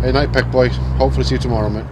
Hey, night, Peck Boy. Hopefully see you tomorrow, mate.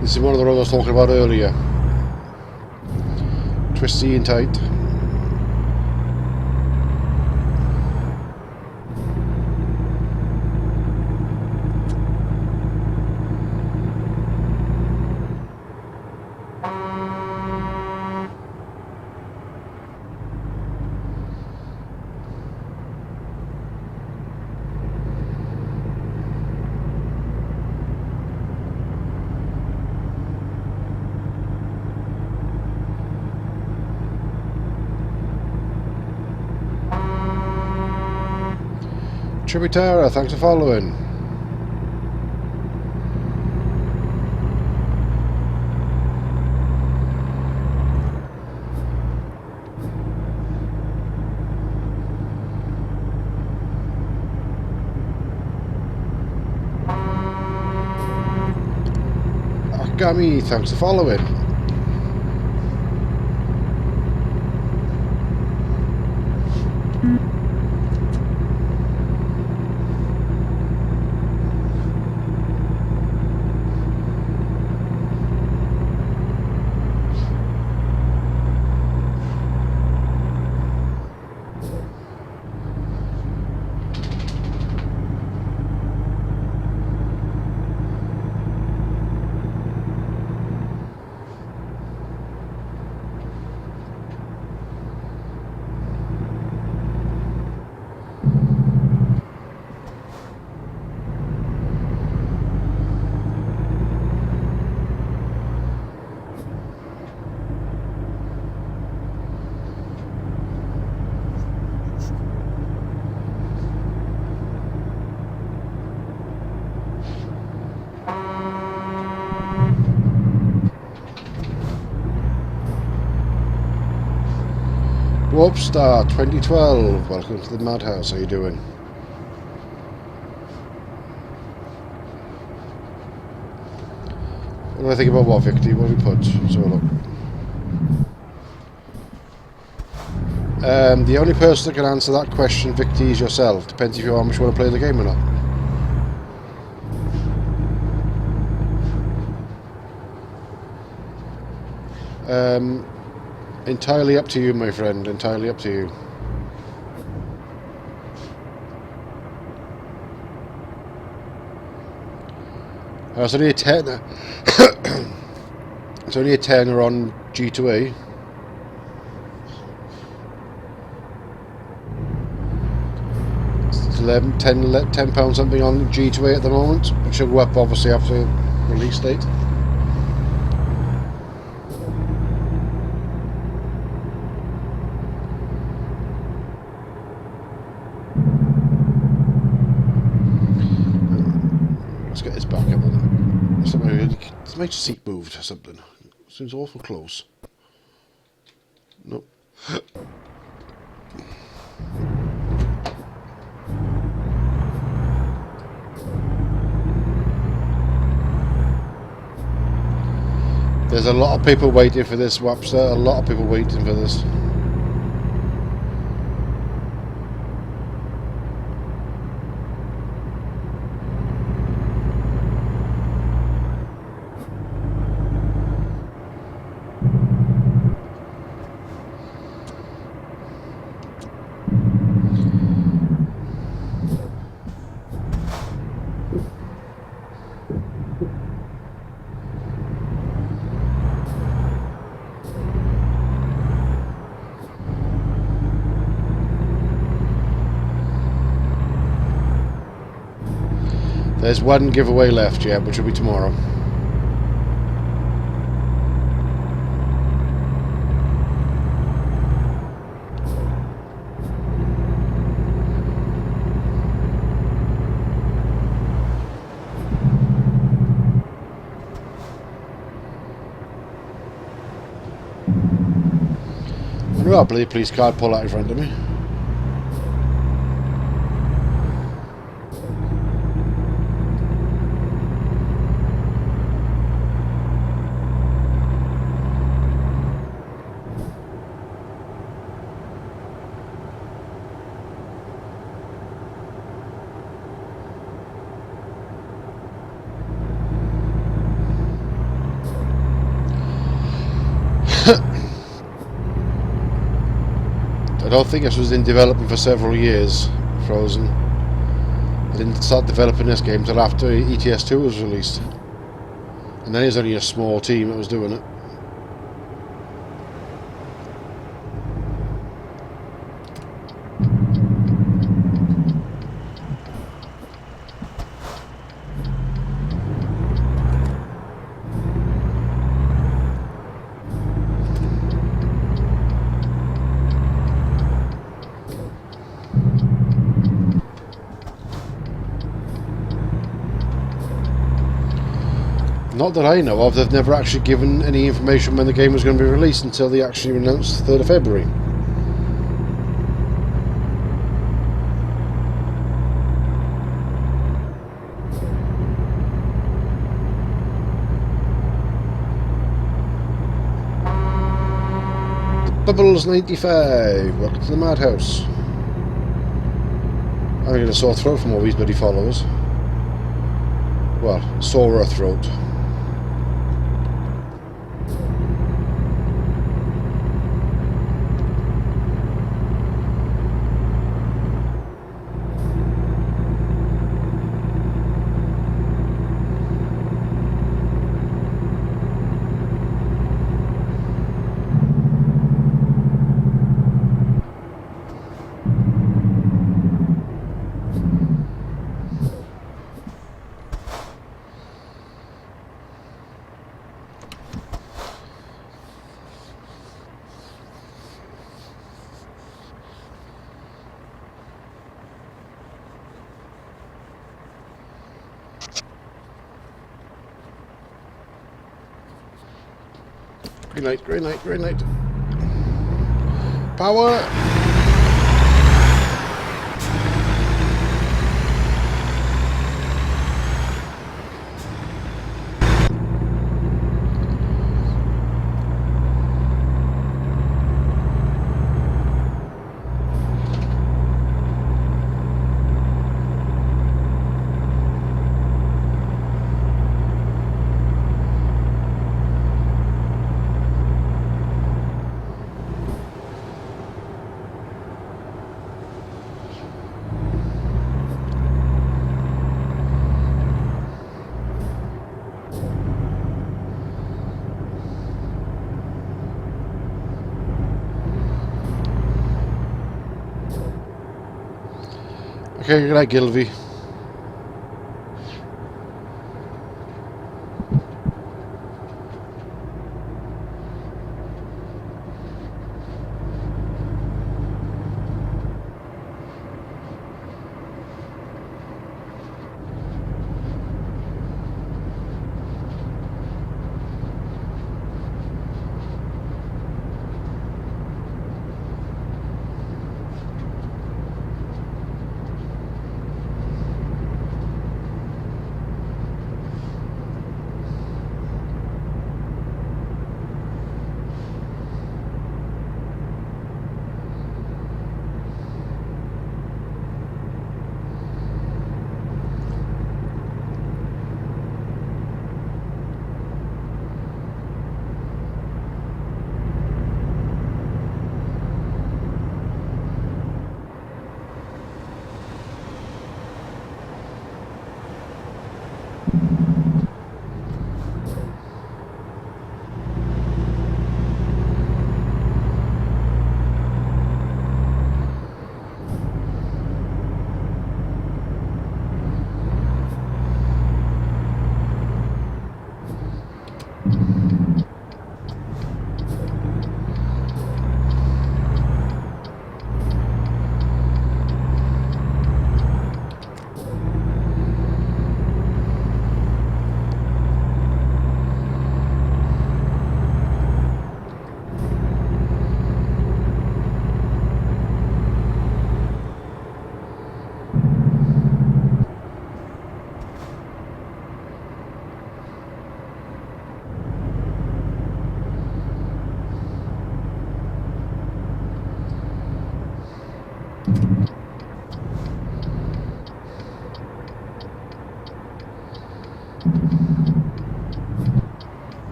This is one of the roads I was talking about earlier. Twisty and tight. Tributara, thanks for following. Akami, thanks for following. Warpstar 2012, welcome to the Madhouse, how you doing? What do I think about what, Victor? What do we put? So look. The only person that can answer that question, Victor, is yourself. Depends if you how much you want to play the game or not. Entirely up to you, my friend. Entirely up to you. It's only a tenner. It's only a tenner on G2A. It's 10 pounds something on G2A at the moment. It should go up obviously after release date. Let's get this back up. It's my seat moved or something. Seems awful close. Nope. There's a lot of people waiting for this, Wapster. A lot of people waiting for this. There's one giveaway left, yeah, which will be tomorrow. I believe police car pull out in front of me. I don't think this was in development for several years, Frozen. I didn't start developing this game until after ETS2 was released. And then there's only a small team that was doing it. Not that I know of, they've never actually given any information when the game was going to be released until they actually announced the 3rd of February. Bubbles95, welcome to the Madhouse. I'm going to sore throat from all these bloody followers. Well, sore throat. Green light, green light, green light. Power! Okay, good night, Gilvy.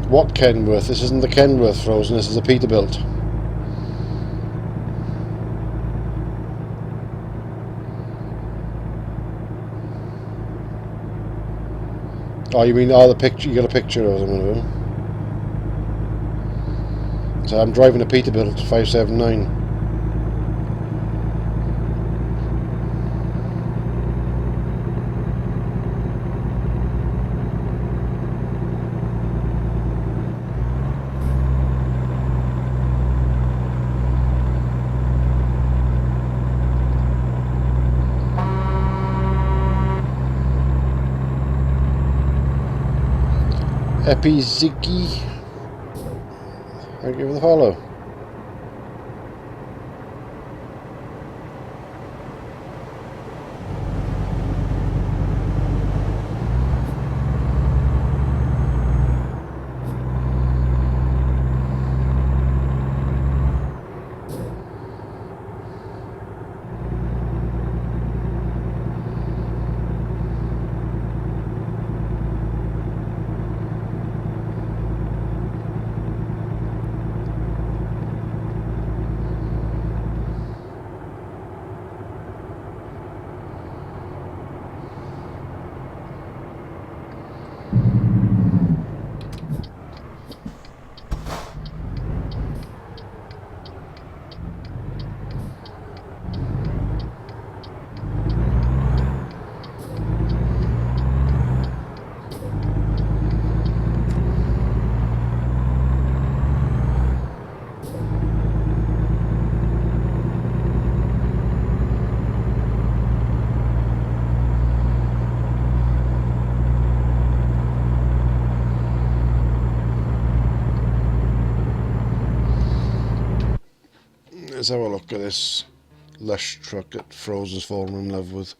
What Kenworth? This isn't the Kenworth Frozen, this is a Peterbilt. Oh, you mean, the picture, you got a picture of them? So I'm driving a Peterbilt 579. Epi Ziggy. Thank you for the follow. Let's have a look at this lush truck that Frozen's fallen in love with.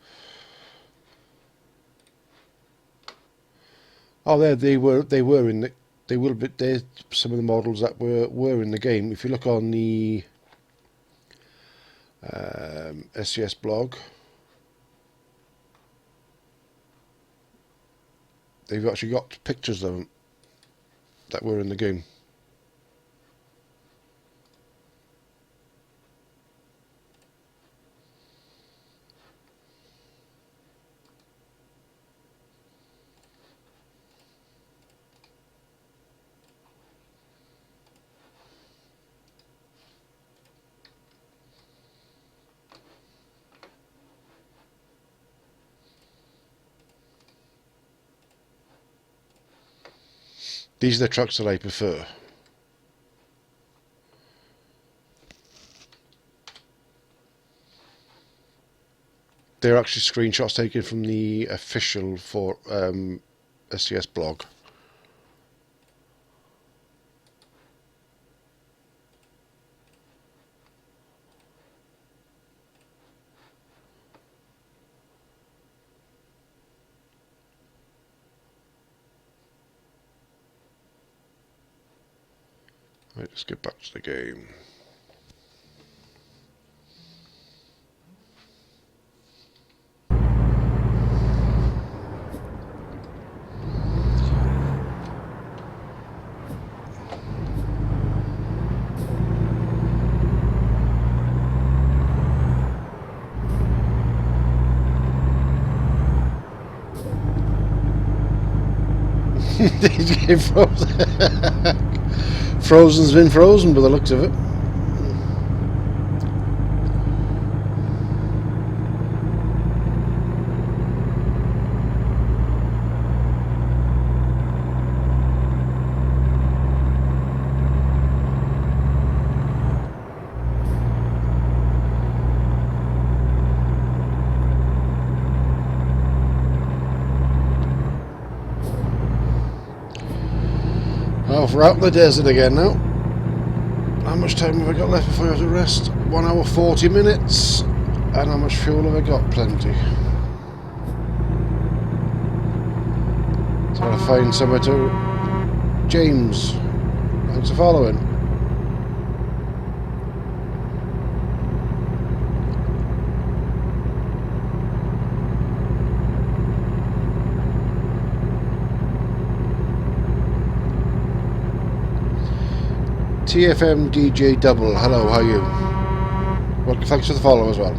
Oh, they were in the, they will be, they're some of the models that were in the game. If you look on the SCS blog, they've actually got pictures of them that were in the game. These are the trucks that I prefer. They're actually screenshots taken from the official for SCS blog. Right, let's get back to the game. He's getting frozen. Frozen's been frozen by the looks of it. Oh, we're out in the desert again now. How much time have I got left before I have to rest? 1 hour 40 minutes. And how much fuel have I got? Plenty. So I'll find somewhere to... James, thanks for following. TFM DJ Double, hello, how are you? Well, thanks for the follow as well.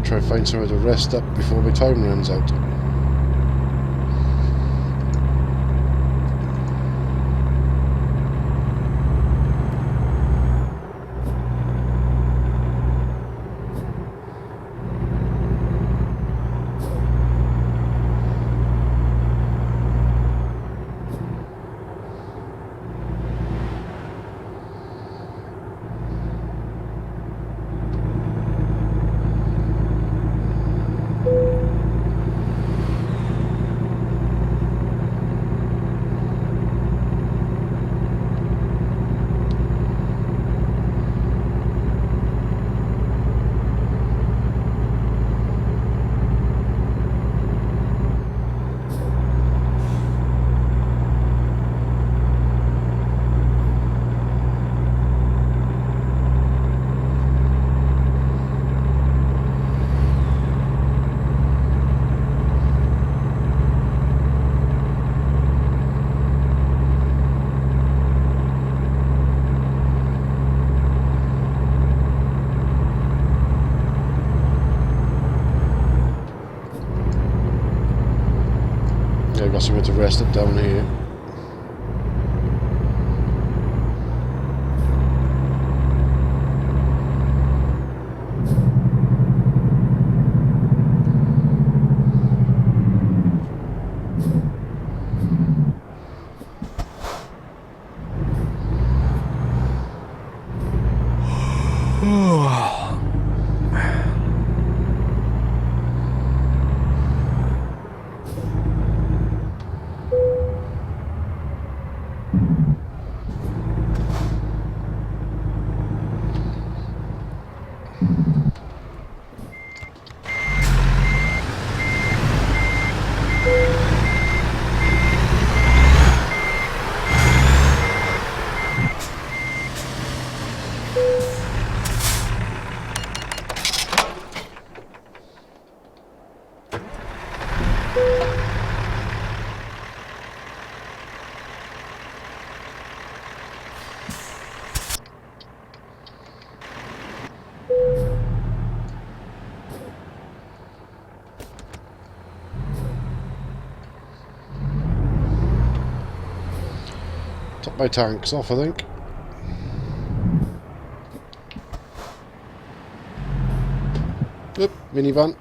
Try to find somewhere to rest up before my time runs out. Yeah, I've got somewhere to rest up down here. Top my tanks off, I think. Oop, minivan.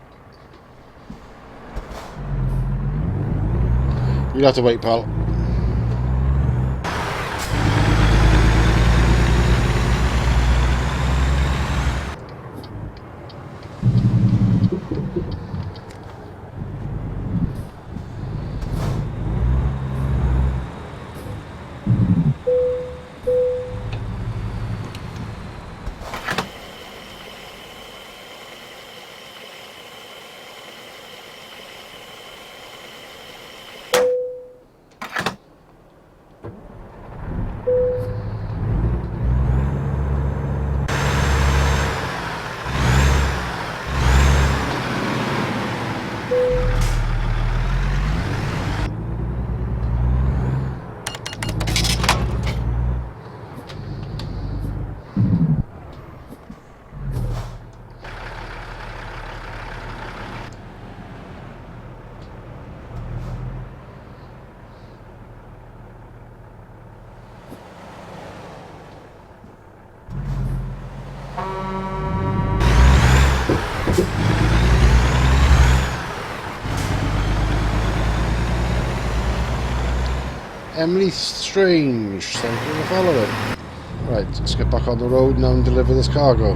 You'll have to wait, pal. Emily Strange, thank you for following. Right, let's get back on the road now and deliver this cargo.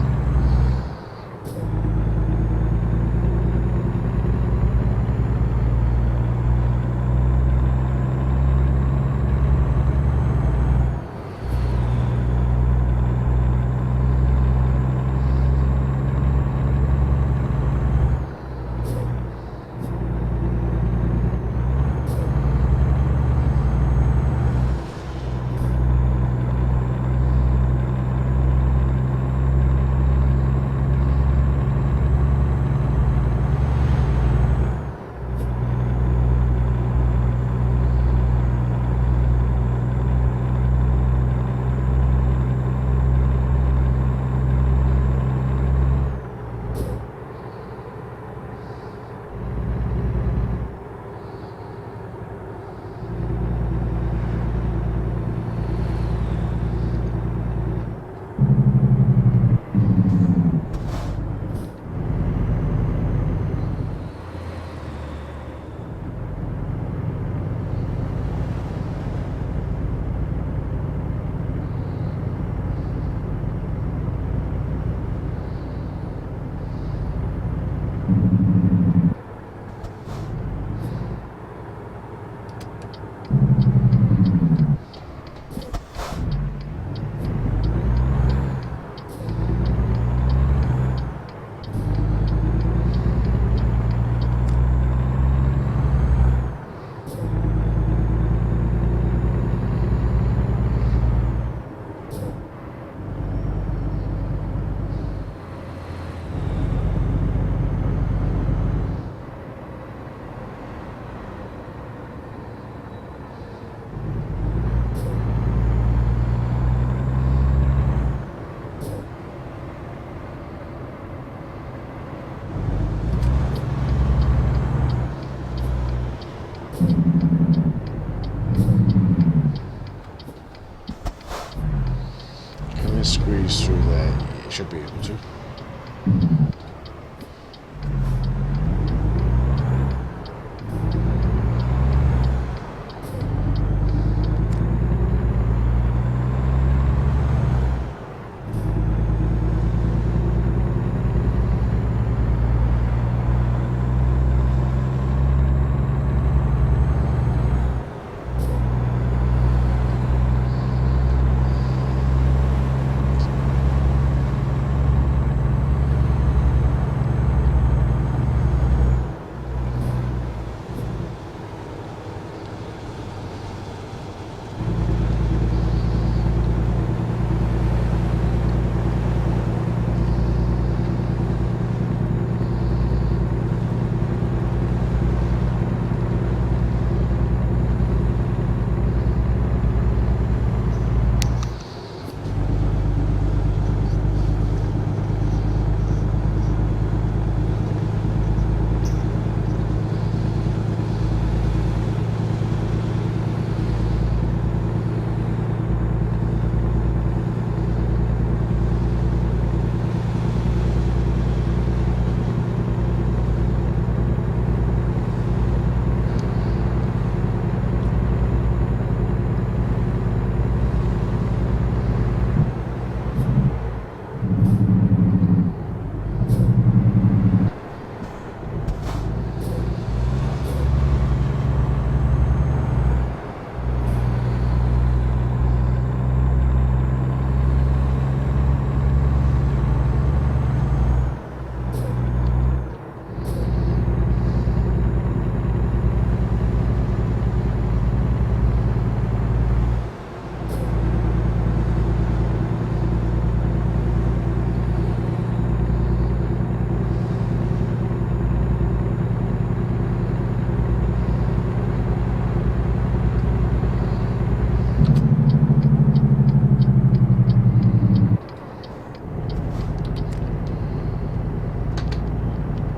breeze through there. You should be able to.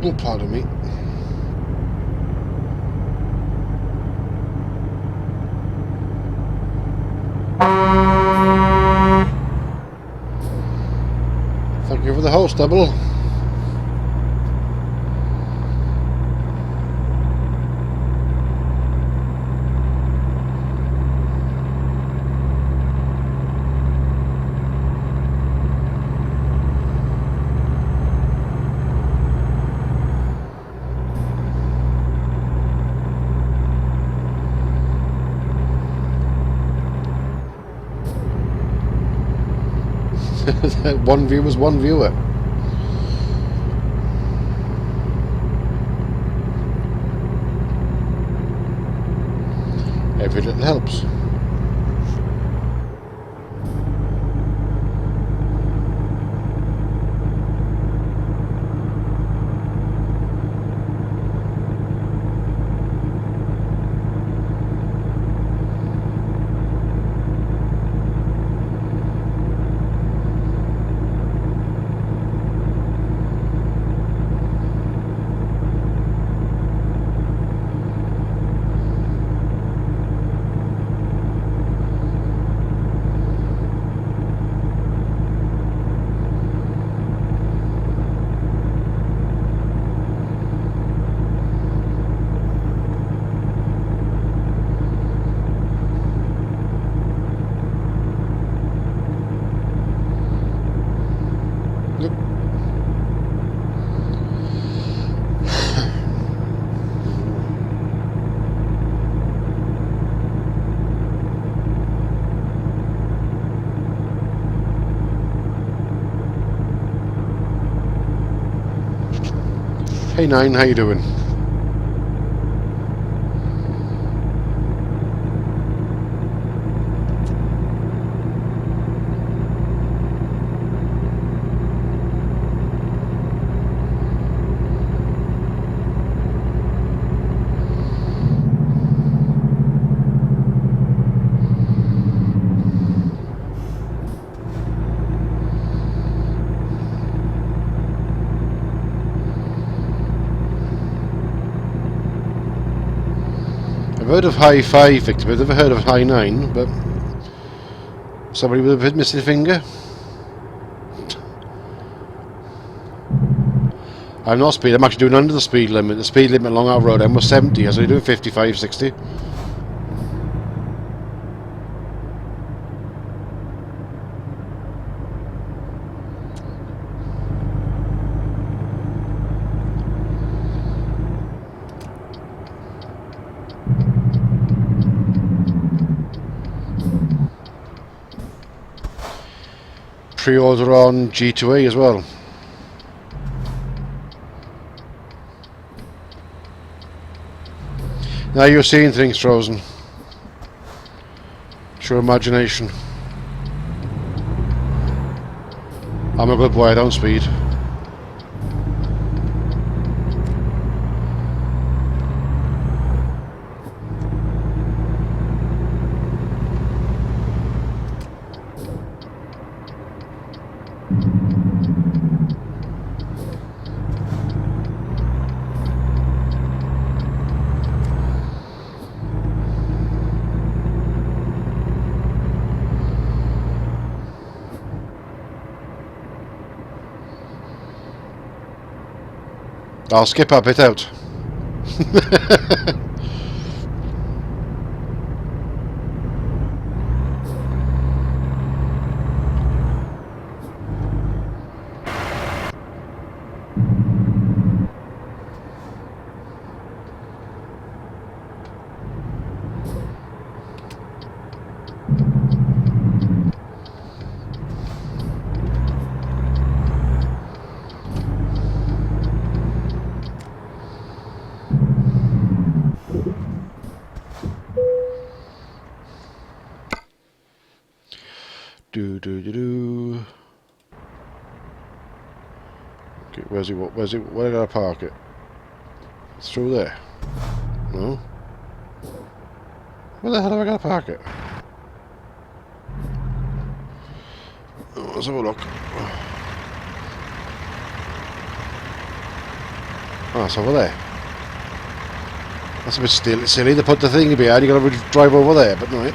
Oh, pardon me. Thank you for the host, Double. One viewer's one viewer. Every little helps. Hey Nine, how you doing? I've heard of High 5, Victor, I've never heard of High 9, but somebody with a missing finger? I'm not speed. I'm actually doing under the speed limit. The speed limit along our road end was 70. I was only doing 55, 60. Pre-order on G2A as well. Now you're seeing things, Frozen. It's your imagination. I'm a good boy, I don't speed. I'll skip that bit out. Do. Okay, where's he? Where did I park it? It's through there. No. Where the hell have I got to park it? Oh, let's have a look. Oh, it's over there. That's a bit silly. They put the thing behind. You got to drive over there, but no.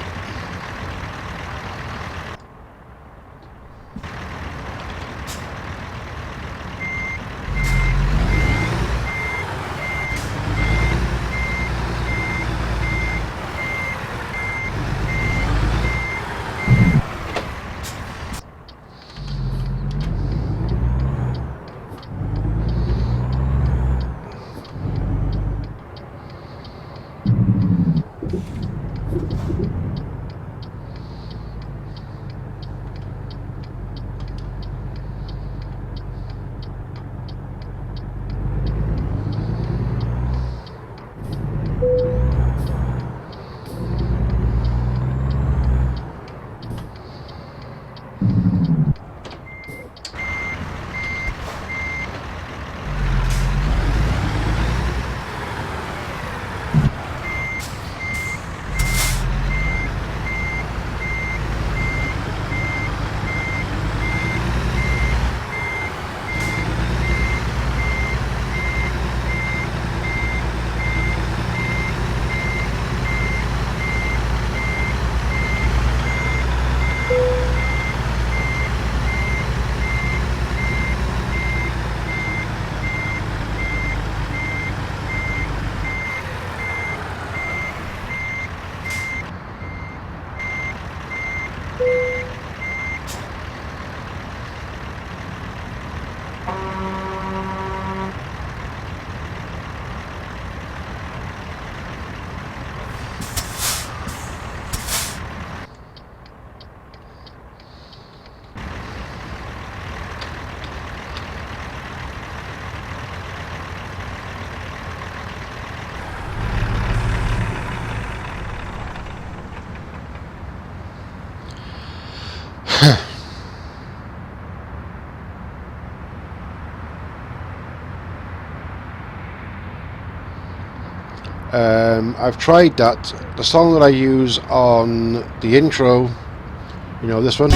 I've tried that. The song that I use on the intro, you know, this one,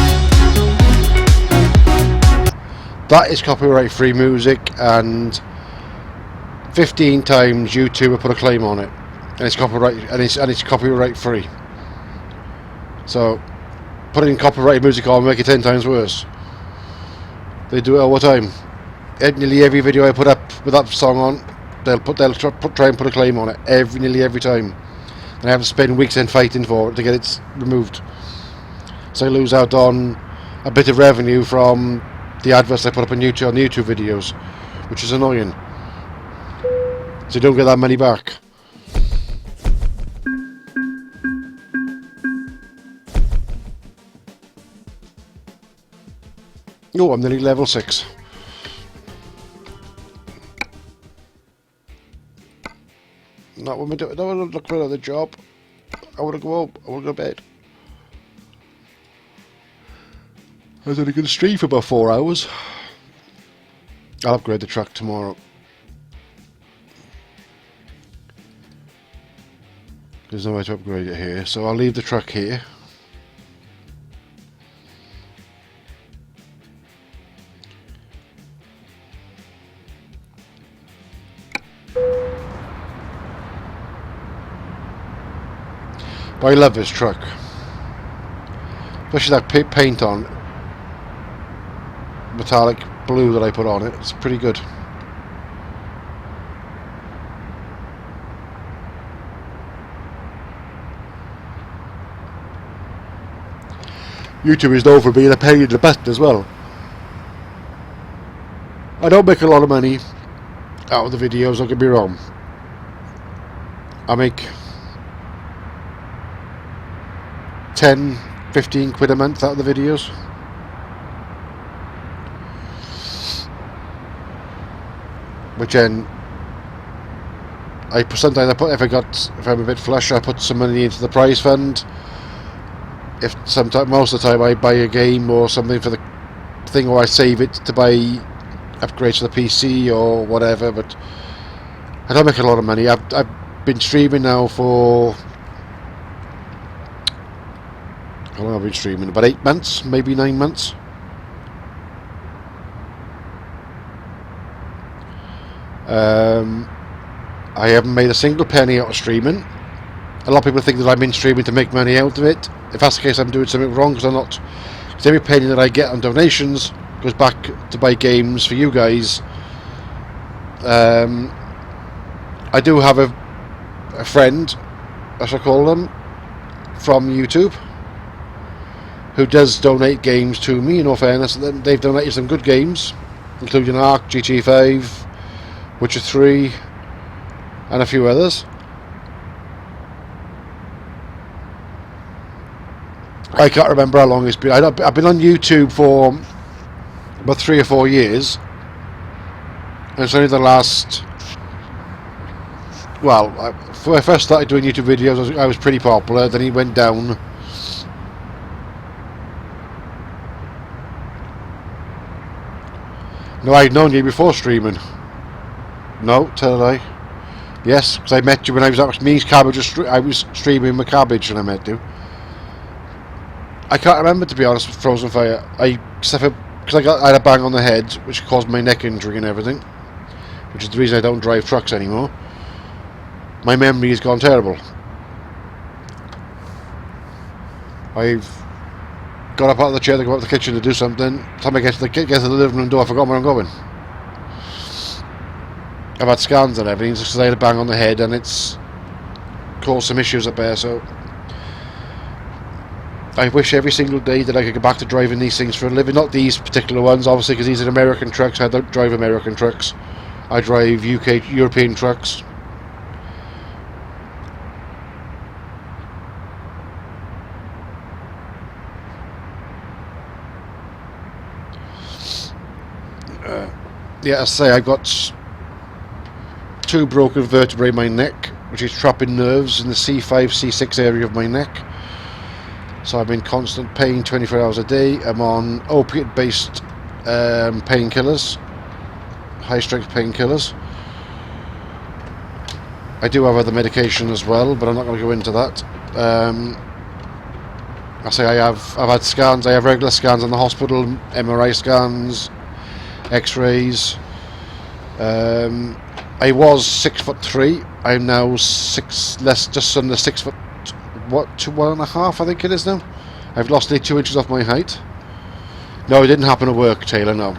that is copyright free music, and 15 times YouTube will put a claim on it, and it's copyright free. So putting copyrighted music on will make it 10 times worse. They do it all the time. nearly every video I put up with that song on, they'll try and put a claim on it nearly every time, and I have to spend weeks in fighting for it to get it removed. So I lose out on a bit of revenue from the adverts I put up on the YouTube videos, which is annoying. So you don't get that money back. Oh, I'm nearly level 6. Not when we do it. I would look for another job. I want to go home. I want to go to bed. I was only going to stream for about 4 hours. I'll upgrade the truck tomorrow. There's no way to upgrade it here, so I'll leave the truck here. But I love this truck. Especially that paint on. Metallic blue that I put on it. It's pretty good. YouTube is known for being a pain in the butt as well. I don't make a lot of money out of the videos, don't get me wrong. I make 10, 15 quid a month out of the videos. Which then sometimes I put, if I'm a bit flush, I put some money into the prize fund. Most of the time I buy a game or something for the thing, or I save it to buy upgrades to the PC or whatever. But I don't make a lot of money. I've been streaming now for, how long have I been streaming? About 8 months, maybe 9 months. I haven't made a single penny out of streaming. A lot of people think that I'm in streaming to make money out of it. If that's the case, I'm doing something wrong, because I'm not. Because every penny that I get on donations goes back to buy games for you guys. I do have a friend, I shall call them, from YouTube, who does donate games to me. In all fairness, they've donated some good games, including Ark, GTA 5, Witcher 3, and a few others. I can't remember how long it's been. I've been on YouTube for about 3 or 4 years, and it's only the last. Well, when I first started doing YouTube videos, I was pretty popular. Then it went down. No, I'd known you before streaming. No, tell a lie. Yes, because I met you when I was at Means Cabbage. I was streaming my cabbage when I met you. I can't remember, to be honest, with Frozen Fire. Because I had a bang on the head, which caused my neck injury and everything, which is the reason I don't drive trucks anymore. My memory has gone terrible. I've got up out of the chair to go out to the kitchen to do something. By the time I get to the living room door, I forgot where I'm going. I've had scans and everything just because I had a bang on the head, and it's caused some issues up there. So I wish every single day that I could go back to driving these things for a living. Not these particular ones, obviously, because these are American trucks. I don't drive American trucks. I drive European trucks. Yeah, as I say, I've got 2 broken vertebrae in my neck, which is trapping nerves in the C5, C6 area of my neck. So I'm in constant pain 24 hours a day. I'm on opiate-based painkillers, high-strength painkillers. I do have other medication as well, but I'm not going to go into that. I say I've had scans. I have regular scans in the hospital, MRI scans, X-rays. I was 6'3". I'm now just under 6 foot. What, 1.5? I think it is now. I've lost nearly 2 inches off my height. No, it didn't happen at work, Taylor. No.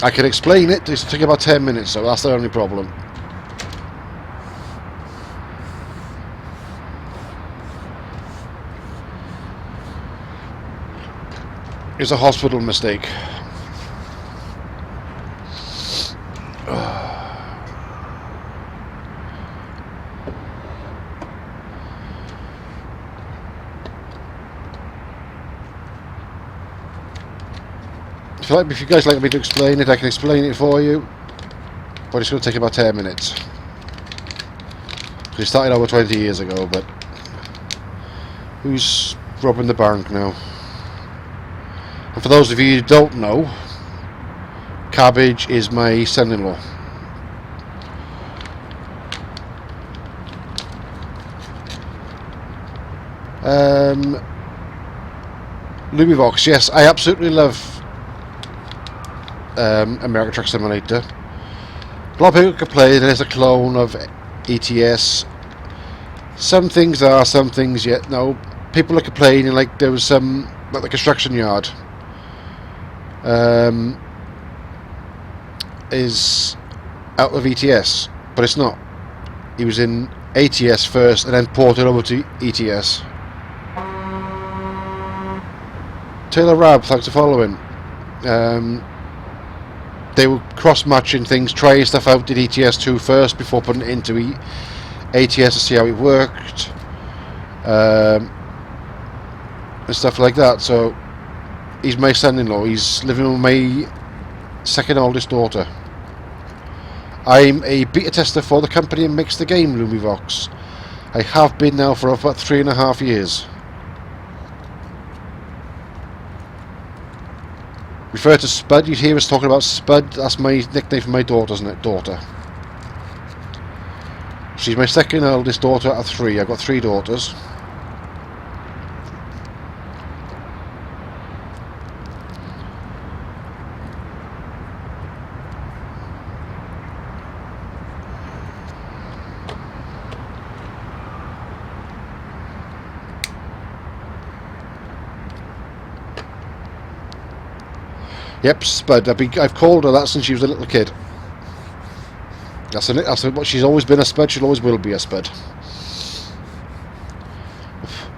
I can explain it. It's taking about 10 minutes, so that's the only problem. It's a hospital mistake. If you guys like me to explain it, I can explain it for you, but it's going to take about 10 minutes. We started over 20 years ago, but who's robbing the bank now? And for those of you who don't know, Cabbage is my son-in-law. Lumivox, yes, I absolutely love American Truck Simulator. A lot of people complain that it's a clone of ETS. Some things are, some things yet no. People are complaining like there was some, like the construction yard is out of ETS, but it's not. He was in ATS first and then ported over to ETS. Taylor Rab, thanks for following. They were cross-matching things, trying stuff out in ETS2 first before putting it into ATS to see how it worked, and stuff like that. So he's my son-in-law. He's living with my second oldest daughter. I'm a beta tester for the company that makes the game Lumivox. I have been now for about 3.5 years. Refer to Spud. You'd hear us talking about Spud. That's my nickname for my daughter's daughter. She's my second eldest daughter out of 3. I've got 3 daughters. Yep, Spud. I've called her that since she was a little kid. That's what she's always been, a Spud. She always will be a Spud.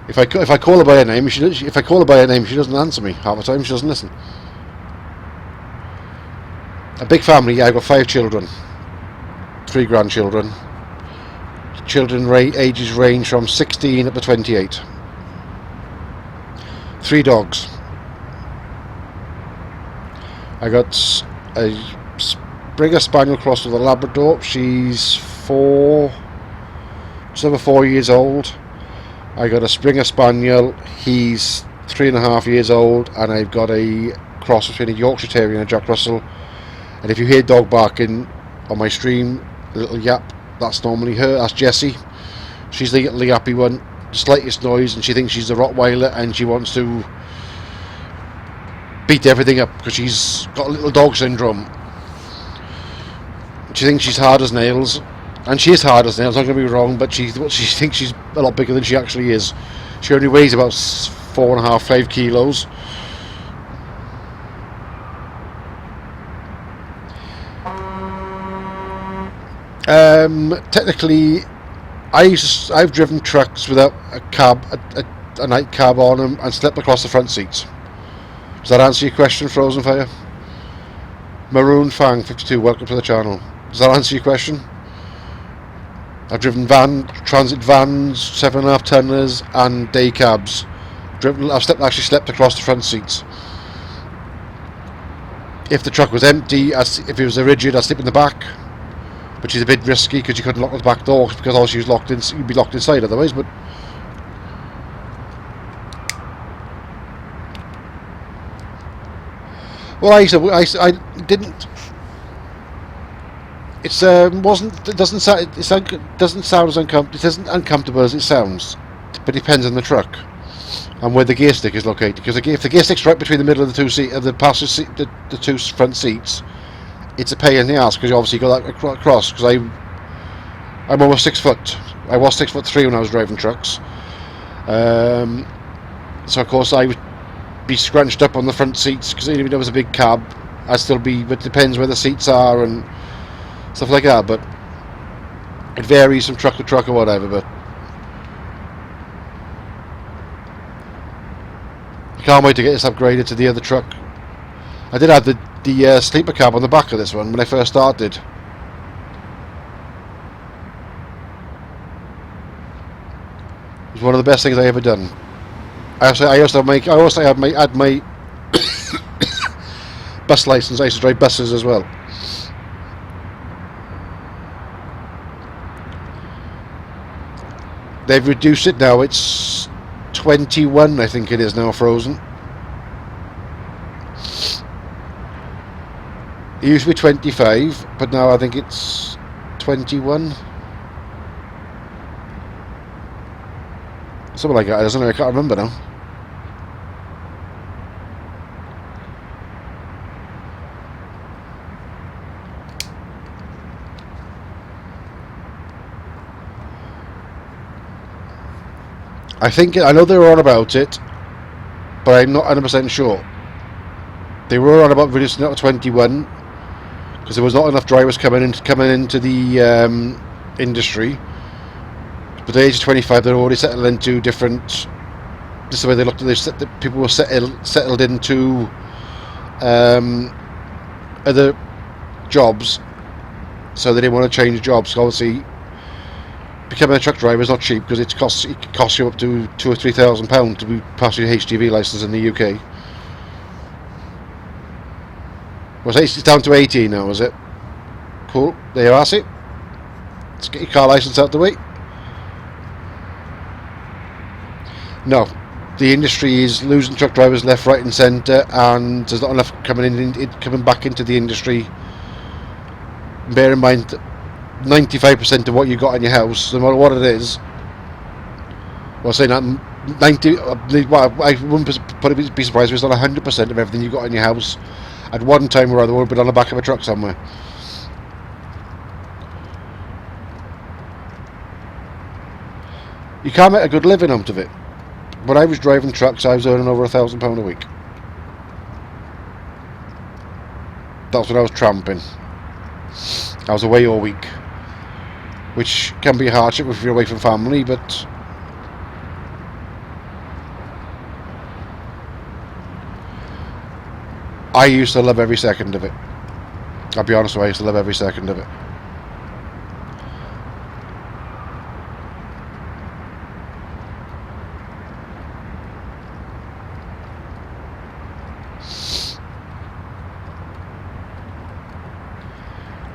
If I call her by her name, she doesn't answer me half the time. She doesn't listen. A big family. Yeah, I've got 5 children, 3 grandchildren. Children ages range from 16 up to 28. 3 dogs. I got a Springer Spaniel crossed with a Labrador. She's just over 4 years old. I got a Springer Spaniel. He's 3.5 years old, and I've got a cross between a Yorkshire Terrier and a Jack Russell. And if you hear dog barking on my stream, a little yap, that's normally her. That's Jessie. She's the little yappy one. The slightest noise, and she thinks she's a Rottweiler, and she wants to beat everything up because she's got a little dog syndrome. She thinks she's hard as nails, and she is hard as nails, not going to be wrong, but she thinks she's a lot bigger than she actually is. She only weighs about 4.5, 5 kilos. Technically, I've driven trucks without a cab, a night cab on them, and slept across the front seats. Does that answer your question, Frozen Fire? Maroon Fang 52, welcome to the channel. Does that answer your question? I've driven transit vans, 7.5 tonners, and day cabs. I've actually slept across the front seats. If the truck was empty, if it was a rigid, I'd sleep in the back. Which is a bit risky because you couldn't lock the back door because all she was locked in, you'd be locked inside otherwise. But well, I didn't. It doesn't sound as uncomfortable. It isn't uncomfortable as it sounds, but it depends on the truck and where the gear stick is located. Because if the gear stick's right between the middle of the passenger seat, the 2 front seats, it's a pain in the ass because you obviously got that across. Because I'm almost 6 foot. I was 6'3" when I was driving trucks. So of course I would be scrunched up on the front seats because even though it was a big cab, I'd still be, but it depends where the seats are and stuff like that. But it varies from truck to truck or whatever. But I can't wait to get this upgraded to the other truck. I did have the sleeper cab on the back of this one when I first started. It was one of the best things I ever done. I also had my bus license. I used to drive buses as well. They've reduced it now. It's 21, I think it is now, Frozen. It used to be 25, but now I think it's 21. Something like that, isn't it? I can't remember now. I know they were on about it, but I'm not 100% sure. They were on about reducing it to 21 because there was not enough drivers coming into the industry. But at the age of 25, they're already settled into different. This is the way they looked at it. People were settled into other jobs, so they didn't want to change jobs. So obviously, becoming a truck driver is not cheap because it costs you up to £2,000 or £3,000 to pass your HGV license in the UK. Well, it's down to 18 now, is it? Cool. There you are, see? Let's get your car license out the way. No, the industry is losing truck drivers left, right, and centre, and there's not enough coming back into the industry. Bear in mind, 95% of what you got in your house, no matter what it is. Well, saying that 90, well, I wouldn't be surprised if it's not 100% of everything you got in your house at one time or other would have been on the back of a truck somewhere. You can't make a good living out of it. When I was driving trucks, I was earning over £1,000 a week. That's when I was tramping. I was away all week, which can be a hardship if you're away from family, but I used to love every second of it. I'll be honest with you, I used to love every second of it.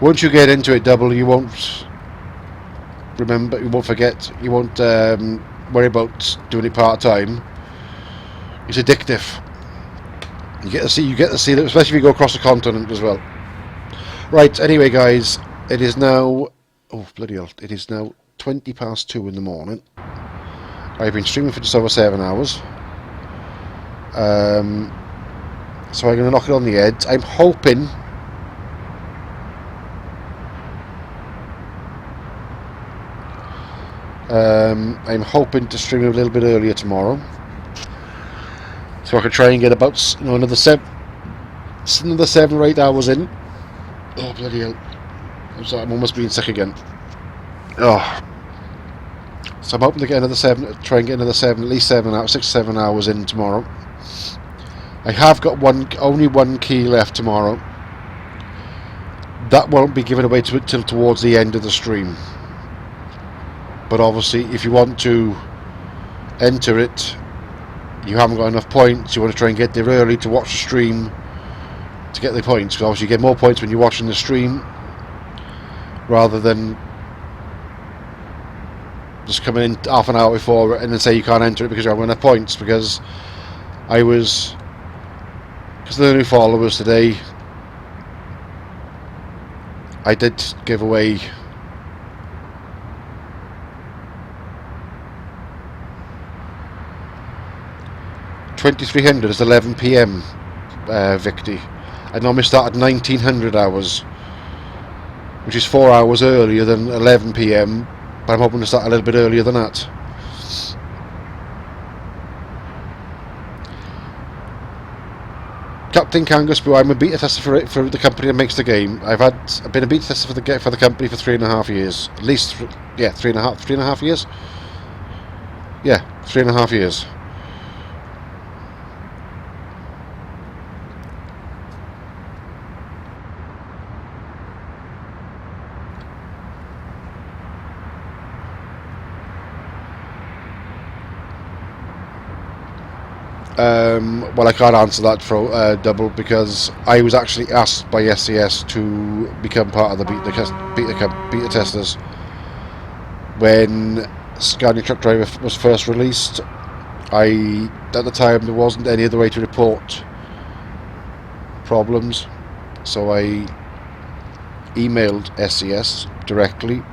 Once you get into it double, you won't remember, you won't forget, you won't worry about doing it part-time. It's addictive. You get to see it, especially if you go across the continent as well. Right, anyway guys, it is now, oh bloody hell, it is now 20 past 2 in the morning. I've been streaming for just over 7 hours. So I'm going to knock it on the head. I'm hoping to stream a little bit earlier tomorrow, so I can try and get about another 7 or 8 hours in. Oh bloody hell! I'm sorry, I'm almost being sick again. Oh, so I'm hoping to get try and get another 7, at least 6 or 7 hours in tomorrow. I have got only one key left tomorrow. That won't be given away till towards the end of the stream. But obviously, if you want to enter it, you haven't got enough points, you want to try and get there early to watch the stream to get the points. Because obviously you get more points when you're watching the stream rather than just coming in half an hour before and then say you can't enter it because you haven't got enough points. Because of the new followers today, I did give away 2300 is 11 PM Victi. I normally start at 1900 hours, which is 4 hours earlier than 11 PM, but I'm hoping to start a little bit earlier than that. Captain Kangaskoo. I'm a beta tester for the company that makes the game. I've been a beta tester for the company for 3.5 years, at least. Yeah, 3.5 years. Yeah, 3.5 years. Well, I can't answer that for double, because I was actually asked by SCS to become part of the beta testers when Scania Truck Driver was first released. At the time, there wasn't any other way to report problems, so I emailed SCS directly,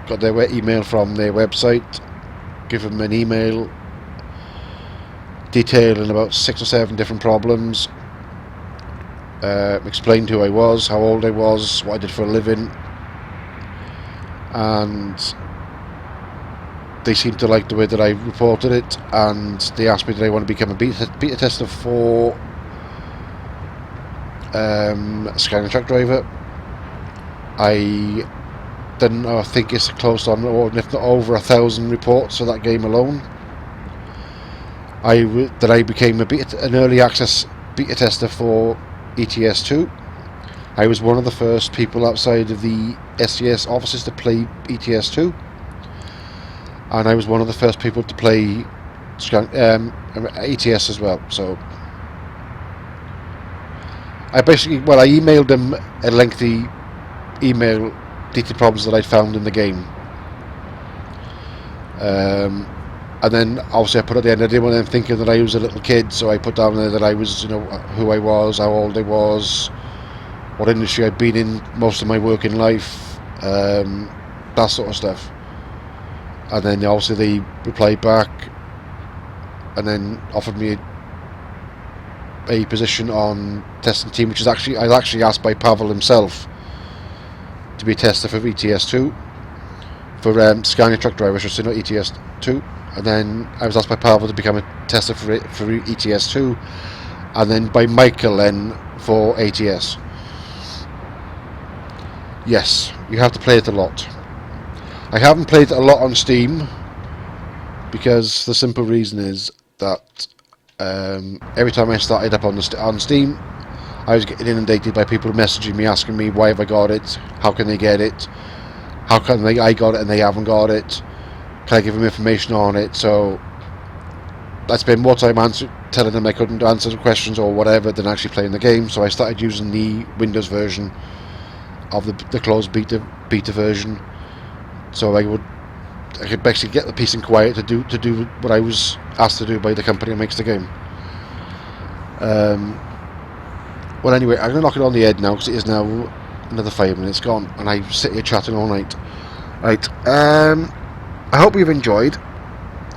got their email from their website, give them an email detailing about 6 or 7 different problems, explained who I was, how old I was, what I did for a living, and they seemed to like the way that I reported it, and they asked me did I want to become a beta tester for Scania Truck Driver. I think it's close on, or if not over 1,000 reports for that game alone. I became an early access beta tester for ETS2. I was one of the first people outside of the SCS offices to play ETS2, and I was one of the first people to play ETS as well. So I emailed them a lengthy email detailed problems that I'd found in the game. And then obviously I put at the end, I didn't want them thinking that I was a little kid, so I put down there that I was, who I was, how old I was, what industry I'd been in most of my working life, that sort of stuff. And then obviously they replied back and then offered me a position on testing team, which is I was actually asked by Pavel himself to be a tester for ETS2, for Scania Truck Driver, so not ETS2. And then I was asked by Pavel to become a tester for ETS2, and then by Michael then for ATS. Yes, you have to play it a lot. I haven't played it a lot on Steam, because the simple reason is that every time I started up on Steam, I was getting inundated by people messaging me asking me why have I got it, how can they get it, how come I got it and they haven't got it, can I give them information on it. So I spent more time telling them I couldn't answer the questions or whatever than actually playing the game. So I started using the Windows version of the closed beta version, so I could basically get the peace and quiet to do what I was asked to do by the company that makes the game. Well, anyway, I'm going to knock it on the head now, because it is now another 5 minutes gone, and I sit here chatting all night. Right, I hope you've enjoyed.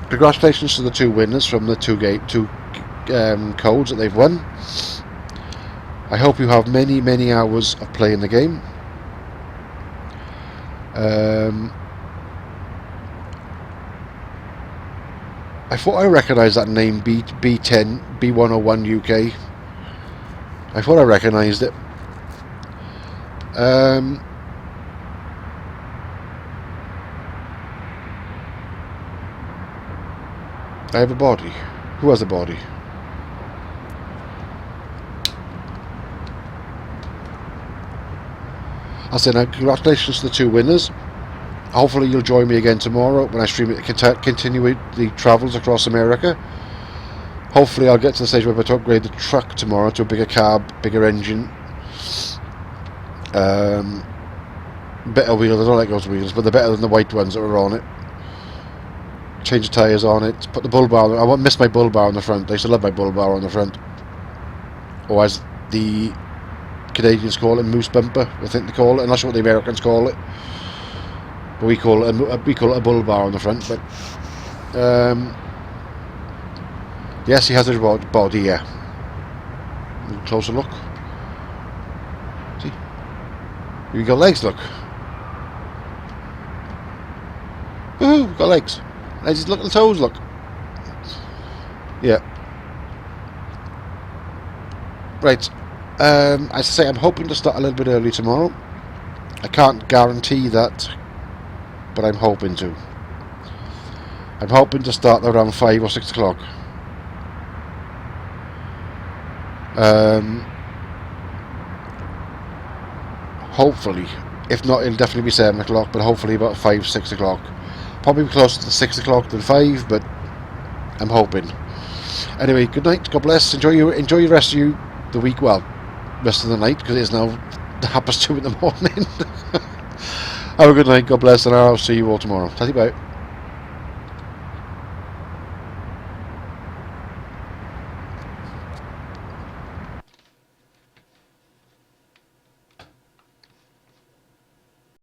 Congratulations to the 2 winners from the two codes that they've won. I hope you have many, many hours of playing the game. I thought I recognised that name, B10, B101 UK. I thought I recognised it. I have a body. Who has a body? I said, now, congratulations to the 2 winners. Hopefully you'll join me again tomorrow when I stream it to continue the travels across America. Hopefully I'll get to the stage where I to upgrade the truck tomorrow to a bigger cab, bigger engine, better wheels. I don't like those wheels, but they're better than the white ones that were on it. Change the tyres on it, put the bull bar on. I won't miss my bull bar on the front. I used to love my bull bar on the front. Or as the Canadians call it, moose bumper, I think they call it. I'm not sure what the Americans call it, but we call it a bull bar on the front. But yes, he has a body. Yeah, a closer look. See, you got legs. Look, woohoo! Got legs. Let's just look at the toes. Look. Yeah. Right. As I say, I'm hoping to start a little bit early tomorrow. I can't guarantee that, but I'm hoping to. I'm hoping to start around 5 or 6 o'clock. Hopefully. If not, it'll definitely be 7 o'clock, but hopefully about 5, 6 o'clock. Probably closer to 6 o'clock than 5, but I'm hoping. Anyway, good night, God bless. Enjoy the rest of the week, well, rest of the night, because it is now 2:30 in the morning. Have a good night, God bless, and I'll see you all tomorrow. Tatty bye.